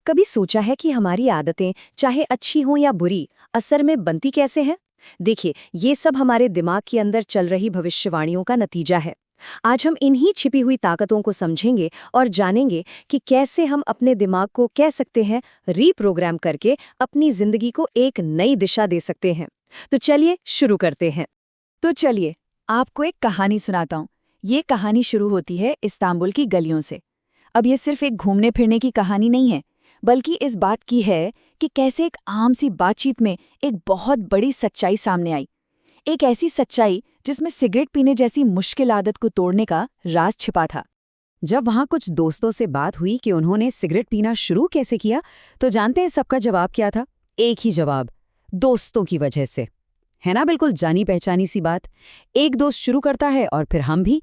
कभी सोचा है कि हमारी आदतें चाहे अच्छी हों या बुरी, असर में बनती कैसे हैं? देखिए, ये सब हमारे दिमाग के अंदर चल रही भविष्यवाणियों का नतीजा है। आज हम इन्हीं छिपी हुई ताकतों को समझेंगे और जानेंगे कि कैसे हम अपने दिमाग को कह सकते हैं रीप्रोग्राम करके अपनी जिंदगी को एक नई दिशा दे सकते हैं। तो चलिए शुरू करते हैं। तो चलिए, आपको एक कहानी सुनाता हूँ। ये कहानी शुरू होती है इस्तांबुल की गलियों से। अब ये सिर्फ एक घूमने फिरने की कहानी नहीं है, बल्कि इस बात की है कि कैसे एक आम सी बातचीत में एक बहुत बड़ी सच्चाई सामने आई। एक ऐसी सच्चाई जिसमें सिगरेट पीने जैसी मुश्किल आदत को तोड़ने का राज छिपा था। जब वहाँ कुछ दोस्तों से बात हुई कि उन्होंने सिगरेट पीना शुरू कैसे किया, तो जानते हैं सबका जवाब क्या था? एक ही जवाब, दोस्तों की वजह से। है ना, बिल्कुल जानी पहचानी सी बात। एक दोस्त शुरू करता है और फिर हम भी।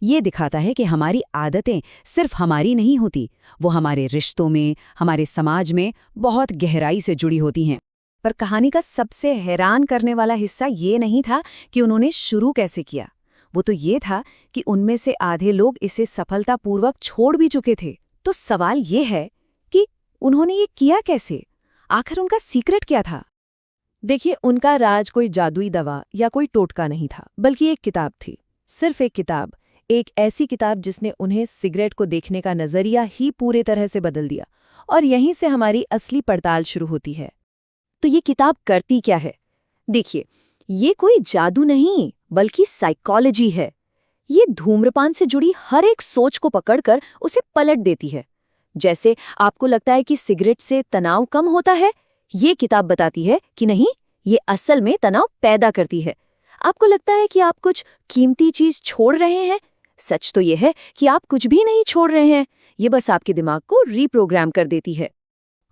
ये दिखाता है कि हमारी आदतें सिर्फ हमारी नहीं होती, वो हमारे रिश्तों में, हमारे समाज में बहुत गहराई से जुड़ी होती हैं। पर कहानी का सबसे हैरान करने वाला हिस्सा ये नहीं था कि उन्होंने शुरू कैसे किया। वो तो ये था कि उनमें से आधे लोग इसे सफलतापूर्वक छोड़ भी चुके थे। तो सवाल ये है कि उन्होंने ये किया कैसे? आखिर उनका सीक्रेट क्या था? देखिए, उनका राज कोई जादुई दवा या कोई टोटका नहीं था, बल्कि एक किताब थी। सिर्फ एक किताब, एक ऐसी किताब जिसने उन्हें सिगरेट को देखने का नजरिया ही पूरे तरह से बदल दिया। और यहीं से हमारी असली पड़ताल शुरू होती है। तो ये किताब करती क्या है? देखिए, ये कोई जादू नहीं, बल्कि साइकोलॉजी है। ये धूम्रपान से जुड़ी हर एक सोच को पकड़कर उसे पलट देती है। जैसे आपको लगता है कि सिगरेट से तनाव कम होता है, ये किताब बताती है कि नहीं, ये असल में तनाव पैदा करती है। आपको लगता है कि आप कुछ कीमती चीज छोड़ रहे हैं, सच तो ये है कि आप कुछ भी नहीं छोड़ रहे हैं। ये बस आपके दिमाग को रीप्रोग्राम कर देती है।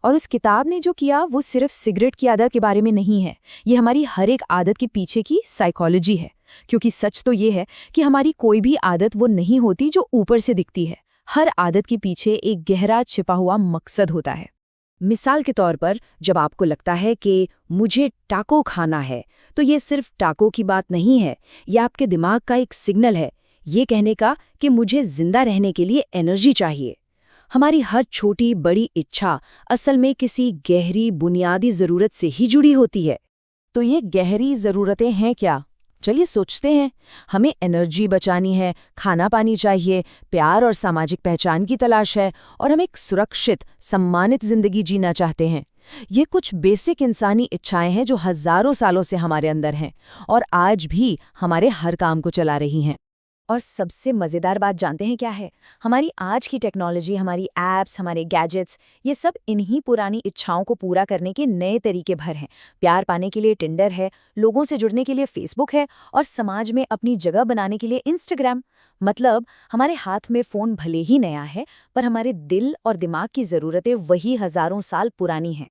और उस किताब ने जो किया वो सिर्फ सिगरेट की आदत के बारे में नहीं है, ये हमारी हर एक आदत के पीछे की साइकोलॉजी है। क्योंकि सच तो ये है कि हमारी कोई भी आदत वो नहीं होती जो ऊपर से दिखती है। हर आदत के पीछे एक गहरा छिपा हुआ मकसद होता है। मिसाल के तौर पर, जब आपको लगता है कि मुझे टाको खाना है, तो ये सिर्फ टाको की बात नहीं है, ये आपके दिमाग का एक सिग्नल है, ये कहने का कि मुझे जिंदा रहने के लिए एनर्जी चाहिए। हमारी हर छोटी बड़ी इच्छा असल में किसी गहरी बुनियादी ज़रूरत से ही जुड़ी होती है। तो ये गहरी ज़रूरतें हैं क्या? चलिए सोचते हैं। हमें एनर्जी बचानी है, खाना पानी चाहिए, प्यार और सामाजिक पहचान की तलाश है, और हम एक सुरक्षित, सम्मानित जिंदगी जीना चाहते हैं। ये कुछ बेसिक इंसानी इच्छाएं हैं जो हजारों सालों से हमारे अंदर हैं और आज भी हमारे हर काम को चला रही हैं। और सबसे मज़ेदार बात जानते हैं क्या है? हमारी आज की टेक्नोलॉजी, हमारी ऐप्स, हमारे गैजेट्स, ये सब इन्हीं पुरानी इच्छाओं को पूरा करने के नए तरीके भर हैं। प्यार पाने के लिए टिंडर है, लोगों से जुड़ने के लिए फेसबुक है, और समाज में अपनी जगह बनाने के लिए इंस्टाग्राम। मतलब हमारे हाथ में फ़ोन भले ही नया है, पर हमारे दिल और दिमाग की ज़रूरतें वही हज़ारों साल पुरानी हैं।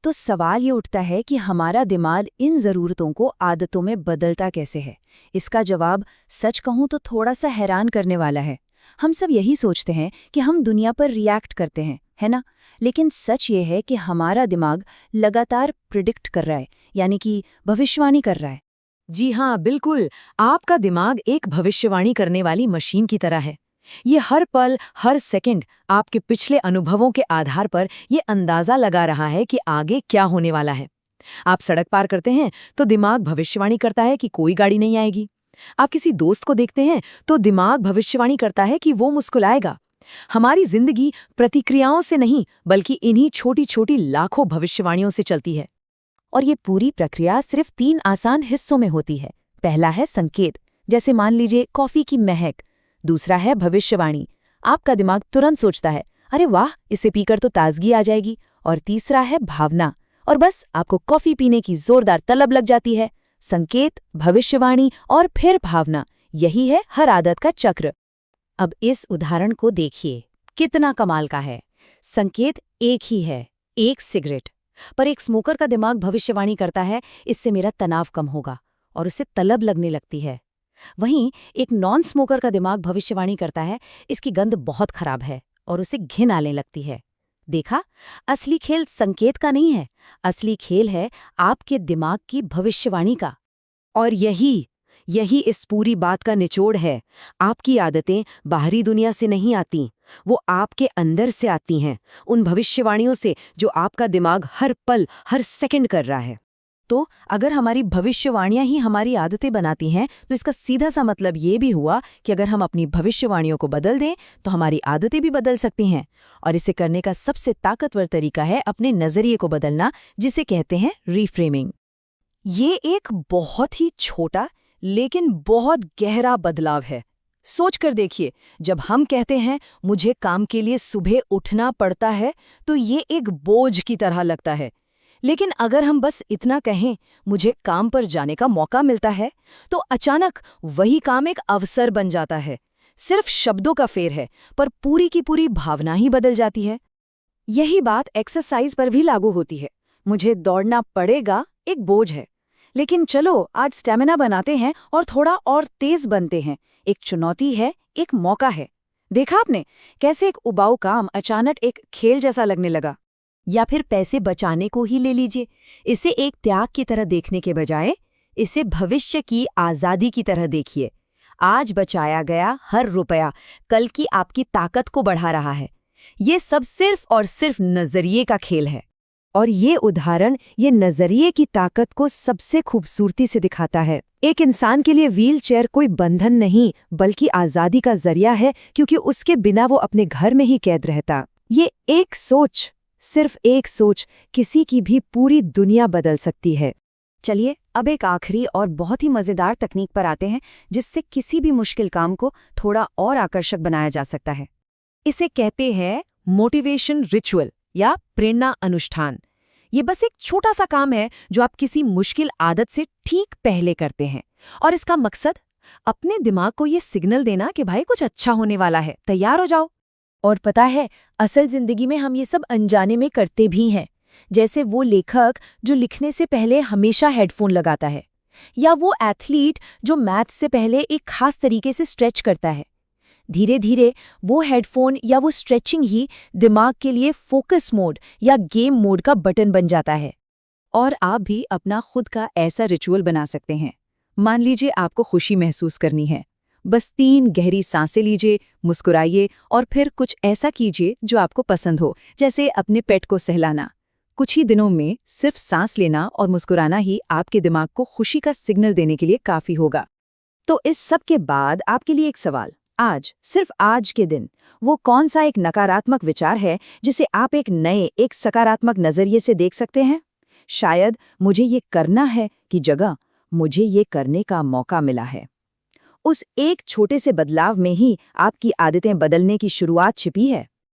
तो सवाल ये उठता है कि हमारा दिमाग इन ज़रूरतों को आदतों में बदलता कैसे है? इसका जवाब सच कहूँ तो थोड़ा सा हैरान करने वाला है। हम सब यही सोचते हैं कि हम दुनिया पर रिएक्ट करते हैं, है ना? लेकिन सच ये है कि हमारा दिमाग लगातार प्रिडिक्ट कर रहा है, यानी कि भविष्यवाणी कर रहा है। जी हाँ, बिल्कुल। आपका दिमाग एक भविष्यवाणी करने वाली मशीन की तरह है। ये हर पल, हर सेकंड आपके पिछले अनुभवों के आधार पर ये अंदाजा लगा रहा है कि आगे क्या होने वाला है। आप सड़क पार करते हैं तो दिमाग भविष्यवाणी करता है कि कोई गाड़ी नहीं आएगी। आप किसी दोस्त को देखते हैं तो दिमाग भविष्यवाणी करता है कि वो मुस्कुराएगा। हमारी जिंदगी प्रतिक्रियाओं से नहीं, बल्कि इन्हीं छोटी छोटी लाखों भविष्यवाणियों से चलती है। और ये पूरी प्रक्रिया सिर्फ 3 आसान हिस्सों में होती है। पहला है संकेत, जैसे मान लीजिए कॉफी की महक। दूसरा है भविष्यवाणी, आपका दिमाग तुरंत सोचता है, अरे वाह, इसे पीकर तो ताजगी आ जाएगी। और तीसरा है भावना, और बस आपको कॉफी पीने की जोरदार तलब लग जाती है। संकेत, भविष्यवाणी और फिर भावना, यही है हर आदत का चक्र। अब इस उदाहरण को देखिए, कितना कमाल का है। संकेत एक ही है, एक सिगरेट, पर एक स्मोकर का दिमाग भविष्यवाणी करता है, इससे मेरा तनाव कम होगा, और उसे तलब लगने लगती है। वहीं एक नॉन स्मोकर का दिमाग भविष्यवाणी करता है, इसकी गंध बहुत खराब है, और उसे घिन आने लगती है। देखा, असली खेल संकेत का नहीं है, असली खेल है आपके दिमाग की भविष्यवाणी का। और यही इस पूरी बात का निचोड़ है। आपकी आदतें बाहरी दुनिया से नहीं आती, वो आपके अंदर से आती हैं, उन भविष्यवाणियों से जो आपका दिमाग हर पल, हर सेकंड कर रहा है। तो अगर हमारी भविष्यवाणियां ही हमारी आदतें बनाती हैं, तो इसका सीधा सा मतलब ये भी हुआ कि अगर हम अपनी भविष्यवाणियों को बदल दें तो हमारी आदतें भी बदल सकती हैं। और इसे करने का सबसे ताकतवर तरीका है अपने नज़रिए को बदलना, जिसे कहते हैं रीफ्रेमिंग। ये एक बहुत ही छोटा लेकिन बहुत गहरा बदलाव है। सोच कर देखिए, जब हम कहते हैं मुझे काम के लिए सुबह उठना पड़ता है, तो ये एक बोझ की तरह लगता है। लेकिन अगर हम बस इतना कहें मुझे काम पर जाने का मौका मिलता है, तो अचानक वही काम एक अवसर बन जाता है। सिर्फ शब्दों का फेर है, पर पूरी की पूरी भावना ही बदल जाती है। यही बात एक्सरसाइज पर भी लागू होती है। मुझे दौड़ना पड़ेगा एक बोझ है, लेकिन चलो आज स्टेमिना बनाते हैं और थोड़ा और तेज बनते हैं। एक चुनौती है, एक मौका है। देखा आपने कैसे एक उबाऊ काम अचानक एक खेल जैसा लगने लगा। या फिर पैसे बचाने को ही ले लीजिए, इसे एक त्याग की तरह देखने के बजाय इसे भविष्य की आज़ादी की तरह देखिए। आज बचाया गया हर रुपया कल की आपकी ताकत को बढ़ा रहा है। ये सब सिर्फ और सिर्फ नजरिए का खेल है। और ये उदाहरण ये नजरिए की ताकत को सबसे खूबसूरती से दिखाता है। एक इंसान के लिए व्हील चेयर कोई बंधन नहीं, बल्कि आज़ादी का जरिया है, क्योंकि उसके बिना वो अपने घर में ही कैद रहता। ये एक सोच, सिर्फ एक सोच, किसी की भी पूरी दुनिया बदल सकती है। चलिए अब एक आखिरी और बहुत ही मज़ेदार तकनीक पर आते हैं, जिससे किसी भी मुश्किल काम को थोड़ा और आकर्षक बनाया जा सकता है। इसे कहते हैं मोटिवेशन रिचुअल या प्रेरणा अनुष्ठान। ये बस एक छोटा सा काम है जो आप किसी मुश्किल आदत से ठीक पहले करते हैं, और इसका मकसद अपने दिमाग को ये सिग्नल देना कि भाई कुछ अच्छा होने वाला है, तैयार हो जाओ। और पता है, असल जिंदगी में हम ये सब अनजाने में करते भी हैं। जैसे वो लेखक जो लिखने से पहले हमेशा हेडफोन लगाता है, या वो एथलीट जो मैथ्स से पहले एक खास तरीके से स्ट्रेच करता है। धीरे धीरे वो हेडफोन या वो स्ट्रेचिंग ही दिमाग के लिए फोकस मोड या गेम मोड का बटन बन जाता है। और आप भी अपना खुद का ऐसा रिचुअल बना सकते हैं। मान लीजिए आपको खुशी महसूस करनी है, बस 3 गहरी सांसें लीजिए, मुस्कुराइए और फिर कुछ ऐसा कीजिए जो आपको पसंद हो, जैसे अपने पेट को सहलाना। कुछ ही दिनों में सिर्फ सांस लेना और मुस्कुराना ही आपके दिमाग को खुशी का सिग्नल देने के लिए काफी होगा। तो इस सब के बाद आपके लिए एक सवाल, आज, सिर्फ आज के दिन, वो कौन सा एक नकारात्मक विचार है जिसे आप एक नए, एक सकारात्मक नजरिए से देख सकते हैं? शायद मुझे ये करना है की जगह मुझे ये करने का मौका मिला है। उस एक छोटे से बदलाव में ही आपकी आदतें बदलने की शुरुआत छिपी है।